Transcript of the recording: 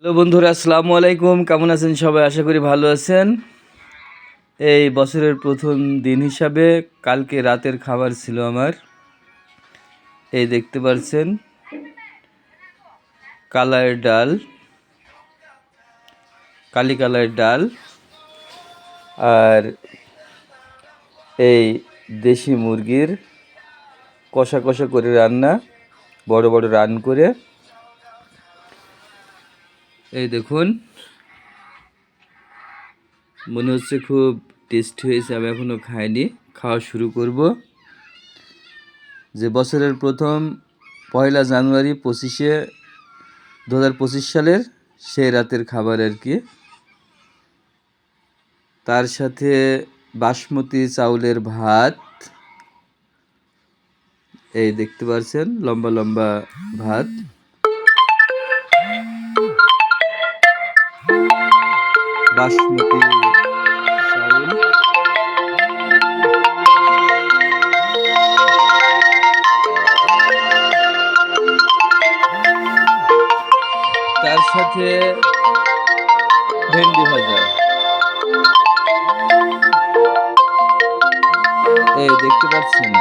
Hello বন্ধুরা, আসসালামু আলাইকুম। কেমন আছেন সবাই? আশা করি ভালো আছেন। এই বছরের প্রথম দিন হিসাবে কালকে রাতের খাবার ছিল আমার, এই দেখতে পাচ্ছেন, কালার ডাল, কালি কালার ডাল, আর এই দেশি মুরগির কষা কষা করে রান্না, বড় বড় রান করে। এই দেখুন, মনে হচ্ছে খুব টেস্টি হয়েছে। আমি এখনও খাইনি, খাওয়া শুরু করব। যে বছরের প্রথম 1 জানুয়ারি 2025 সালের সেই রাতের খাবার আর কি। তার সাথে বাসমতি চাউলের ভাত, এই দেখতে পাচ্ছেন, লম্বা লম্বা ভাত। বাসমতি চাউল, তার সাথে ভেন্ডি ভাজা, এই দেখতে পাচ্ছেন।